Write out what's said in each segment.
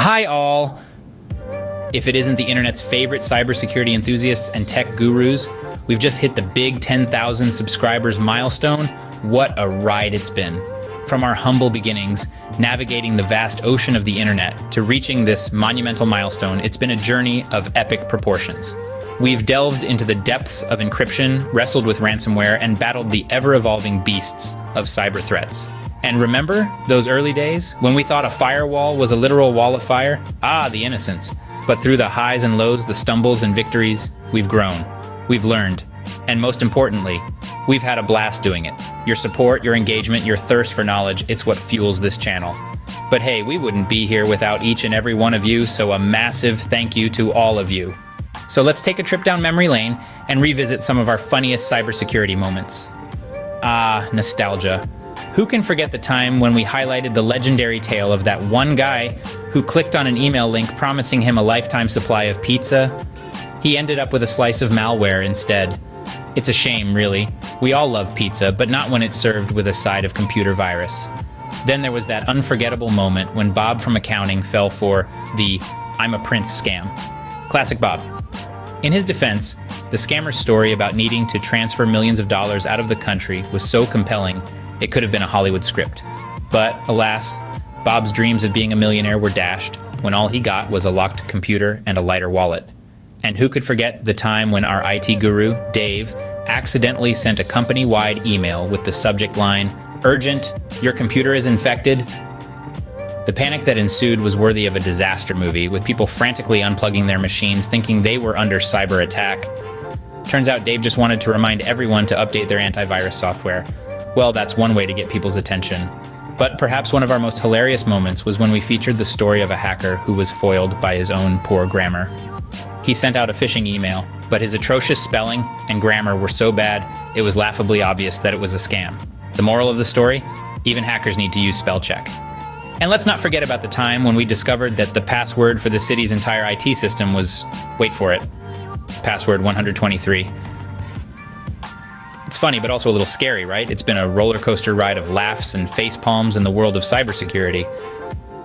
Hi all! If it isn't the internet's favorite cybersecurity enthusiasts and tech gurus, we've just hit the big 10,000 subscribers milestone. What a ride it's been. From our humble beginnings, navigating the vast ocean of the internet, to reaching this monumental milestone, it's been a journey of epic proportions. We've delved into the depths of encryption, wrestled with ransomware, and battled the ever-evolving beasts of cyber threats. And remember those early days when we thought a firewall was a literal wall of fire? Ah, the innocence. But through the highs and lows, the stumbles and victories, we've grown, we've learned, and most importantly, we've had a blast doing it. Your support, your engagement, your thirst for knowledge, it's what fuels this channel. But hey, we wouldn't be here without each and every one of you, so a massive thank you to all of you. So let's take a trip down memory lane and revisit some of our funniest cybersecurity moments. Ah, nostalgia. Who can forget the time when we highlighted the legendary tale of that one guy who clicked on an email link promising him a lifetime supply of pizza? He ended up with a slice of malware instead. It's a shame, really. We all love pizza, but not when it's served with a side of computer virus. Then there was that unforgettable moment when Bob from accounting fell for the "I'm a prince" scam. Classic Bob. In his defense, the scammer's story about needing to transfer millions of dollars out of the country was so compelling, it could have been a Hollywood script. But alas, Bob's dreams of being a millionaire were dashed when all he got was a locked computer and a lighter wallet. And who could forget the time when our IT guru, Dave, accidentally sent a company-wide email with the subject line, "Urgent, your computer is infected"? The panic that ensued was worthy of a disaster movie, with people frantically unplugging their machines thinking they were under cyber attack. Turns out Dave just wanted to remind everyone to update their antivirus software. Well, that's one way to get people's attention. But perhaps one of our most hilarious moments was when we featured the story of a hacker who was foiled by his own poor grammar. He sent out a phishing email, but his atrocious spelling and grammar were so bad, it was laughably obvious that it was a scam. The moral of the story? Even hackers need to use spell check. And let's not forget about the time when we discovered that the password for the city's entire IT system was, wait for it, password 123. It's funny, but also a little scary, right? It's been a roller coaster ride of laughs and face palms in the world of cybersecurity.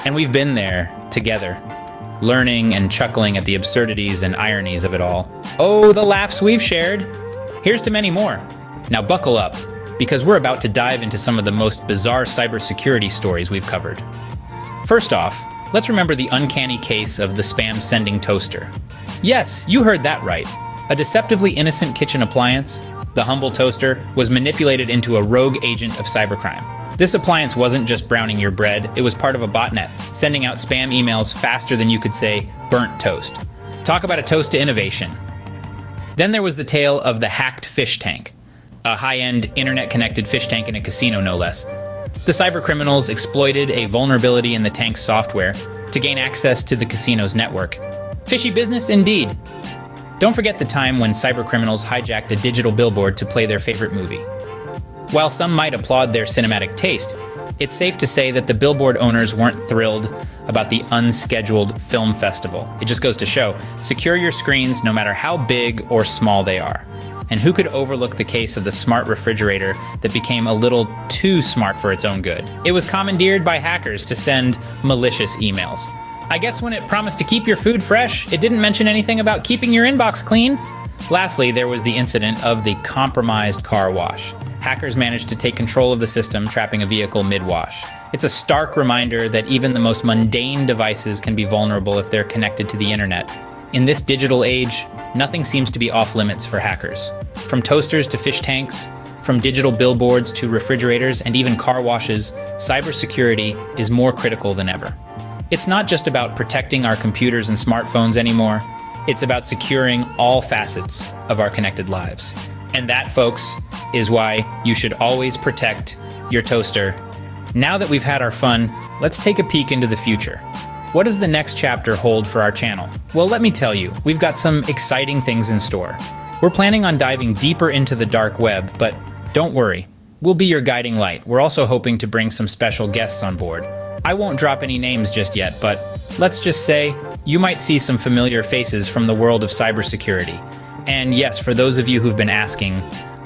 And we've been there together, learning and chuckling at the absurdities and ironies of it all. Oh, the laughs we've shared! Here's to many more. Now buckle up, because we're about to dive into some of the most bizarre cybersecurity stories we've covered. First off, let's remember the uncanny case of the spam-sending toaster. Yes, you heard that right. A deceptively innocent kitchen appliance, the humble toaster, was manipulated into a rogue agent of cybercrime. This appliance wasn't just browning your bread, it was part of a botnet, sending out spam emails faster than you could say burnt toast. Talk about a toast to innovation. Then there was the tale of the hacked fish tank, a high-end internet-connected fish tank in a casino, no less. The cybercriminals exploited a vulnerability in the tank's software to gain access to the casino's network. Fishy business indeed. Don't forget the time when cybercriminals hijacked a digital billboard to play their favorite movie. While some might applaud their cinematic taste, it's safe to say that the billboard owners weren't thrilled about the unscheduled film festival. It just goes to show, secure your screens no matter how big or small they are. And who could overlook the case of the smart refrigerator that became a little too smart for its own good? It was commandeered by hackers to send malicious emails. I guess when it promised to keep your food fresh, it didn't mention anything about keeping your inbox clean. Lastly, there was the incident of the compromised car wash. Hackers managed to take control of the system, trapping a vehicle mid-wash. It's a stark reminder that even the most mundane devices can be vulnerable if they're connected to the internet. In this digital age, nothing seems to be off-limits for hackers. From toasters to fish tanks, from digital billboards to refrigerators and even car washes, cybersecurity is more critical than ever. It's not just about protecting our computers and smartphones anymore, it's about securing all facets of our connected lives. And that, folks, is why you should always protect your toaster. Now that we've had our fun, let's take a peek into the future. What does the next chapter hold for our channel? Well, let me tell you, we've got some exciting things in store. We're planning on diving deeper into the dark web, but don't worry, we'll be your guiding light. We're also hoping to bring some special guests on board. I won't drop any names just yet, but let's just say you might see some familiar faces from the world of cybersecurity. And yes, for those of you who've been asking,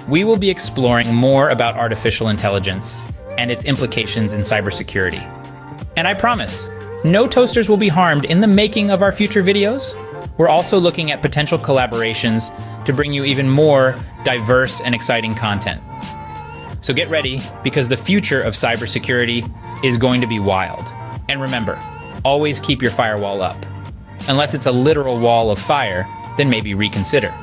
we will be exploring more about artificial intelligence and its implications in cybersecurity. And I promise, no toasters will be harmed in the making of our future videos. We're also looking at potential collaborations to bring you even more diverse and exciting content. So get ready, because the future of cybersecurity is going to be wild. And remember, always keep your firewall up. Unless it's a literal wall of fire, then maybe reconsider.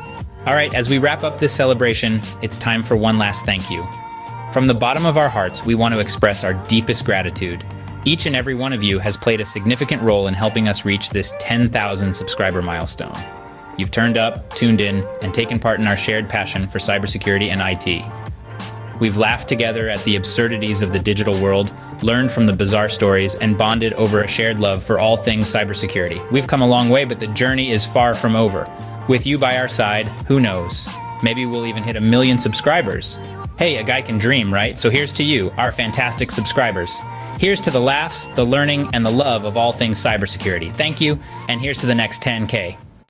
All right, as we wrap up this celebration, it's time for one last thank you. From the bottom of our hearts, we want to express our deepest gratitude. Each and every one of you has played a significant role in helping us reach this 10,000 subscriber milestone. You've turned up, tuned in, and taken part in our shared passion for cybersecurity and IT. We've laughed together at the absurdities of the digital world, learned from the bizarre stories, and bonded over a shared love for all things cybersecurity. We've come a long way, but the journey is far from over. With you by our side, who knows? Maybe we'll even hit 1 million subscribers. Hey, a guy can dream, right? So here's to you, our fantastic subscribers. Here's to the laughs, the learning, and the love of all things cybersecurity. Thank you, and here's to the next 10K.